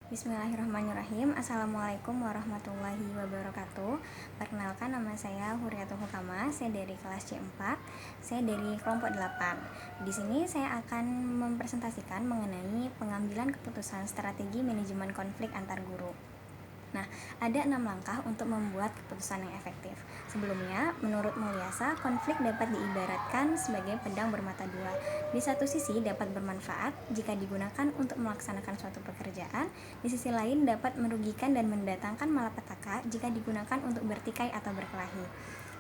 Bismillahirrahmanirrahim. Assalamualaikum warahmatullahi wabarakatuh. Perkenalkan, nama saya Huriatul Hukama. Saya dari kelas C4. Saya dari kelompok 8. Di sini saya akan mempresentasikan mengenai pengambilan keputusan strategi manajemen konflik antar guru. Nah, ada 6 langkah untuk membuat keputusan yang efektif. Sebelumnya, menurut Mulyasa, konflik dapat diibaratkan sebagai pedang bermata dua. Di satu sisi dapat bermanfaat jika digunakan untuk melaksanakan suatu pekerjaan, di sisi lain dapat merugikan dan mendatangkan malapetaka jika digunakan untuk bertikai atau berkelahi.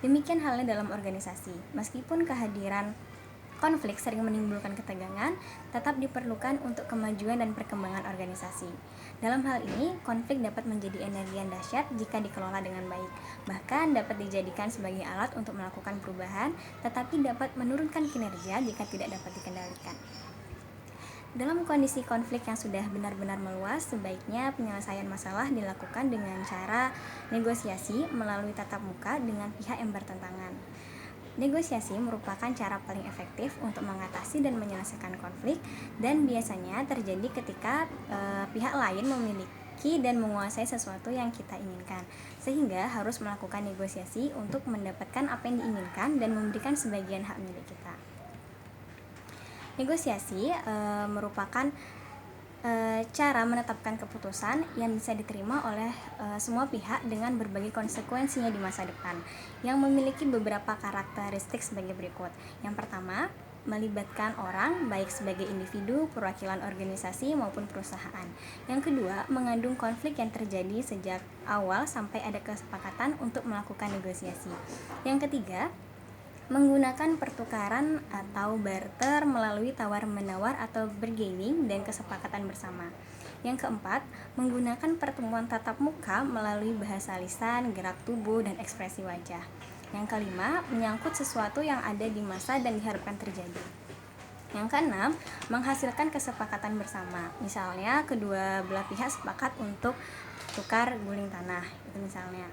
Demikian halnya dalam organisasi. Meskipun kehadiran konflik sering menimbulkan ketegangan, tetap diperlukan untuk kemajuan dan perkembangan organisasi. Dalam hal ini, konflik dapat menjadi energi yang dahsyat jika dikelola dengan baik. Bahkan dapat dijadikan sebagai alat untuk melakukan perubahan, tetapi dapat menurunkan kinerja jika tidak dapat dikendalikan. Dalam kondisi konflik yang sudah benar-benar meluas, sebaiknya penyelesaian masalah dilakukan dengan cara negosiasi melalui tatap muka dengan pihak yang bertentangan. Negosiasi merupakan cara paling efektif untuk mengatasi dan menyelesaikan konflik, dan biasanya terjadi ketika pihak lain memiliki dan menguasai sesuatu yang kita inginkan, sehingga harus melakukan negosiasi untuk mendapatkan apa yang diinginkan dan memberikan sebagian hak milik kita. Negosiasi merupakan cara menetapkan keputusan yang bisa diterima oleh semua pihak dengan berbagai konsekuensinya di masa depan, yang memiliki beberapa karakteristik sebagai berikut. Yang pertama, melibatkan orang, baik sebagai individu, perwakilan organisasi, maupun perusahaan. Yang kedua, mengandung konflik yang terjadi sejak awal sampai ada kesepakatan untuk melakukan negosiasi. Yang ketiga, menggunakan pertukaran atau barter melalui tawar-menawar atau bargaining dan kesepakatan bersama. Yang keempat, menggunakan pertemuan tatap muka melalui bahasa lisan, gerak tubuh, dan ekspresi wajah. Yang kelima, menyangkut sesuatu yang ada di masa dan diharapkan terjadi. Yang keenam, menghasilkan kesepakatan bersama. Misalnya, kedua belah pihak sepakat untuk tukar guling tanah, itu misalnya.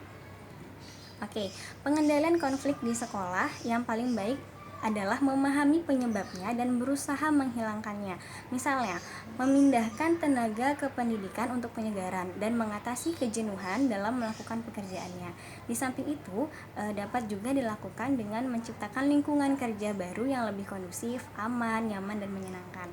Oke, pengendalian konflik di sekolah yang paling baik adalah memahami penyebabnya dan berusaha menghilangkannya. Misalnya, memindahkan tenaga ke pendidikan untuk penyegaran dan mengatasi kejenuhan dalam melakukan pekerjaannya. Di samping itu, dapat juga dilakukan dengan menciptakan lingkungan kerja baru yang lebih kondusif, aman, nyaman, dan menyenangkan.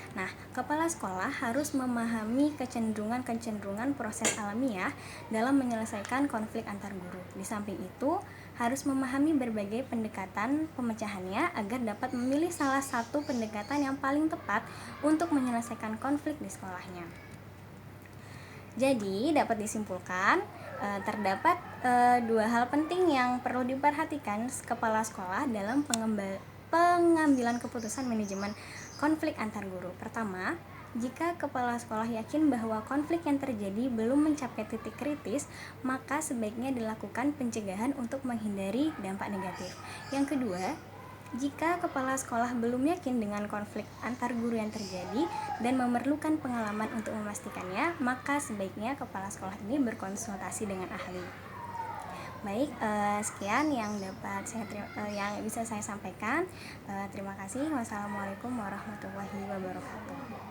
Nah, kepala sekolah harus memahami kecenderungan proses alamiah dalam menyelesaikan konflik antar guru. Di samping itu, harus memahami berbagai pendekatan pemecahannya agar dapat memilih salah satu pendekatan yang paling tepat untuk menyelesaikan konflik di sekolahnya. Jadi, dapat disimpulkan, terdapat dua hal penting yang perlu diperhatikan kepala sekolah dalam pengambilan keputusan manajemen konflik antar guru. Pertama, jika kepala sekolah yakin bahwa konflik yang terjadi belum mencapai titik kritis, maka sebaiknya dilakukan pencegahan untuk menghindari dampak negatif. Yang kedua, jika kepala sekolah belum yakin dengan konflik antar guru yang terjadi dan memerlukan pengalaman untuk memastikannya, maka sebaiknya kepala sekolah ini berkonsultasi dengan ahli. Baik, sekian yang bisa saya sampaikan. Terima kasih. Wassalamualaikum warahmatullahi wabarakatuh.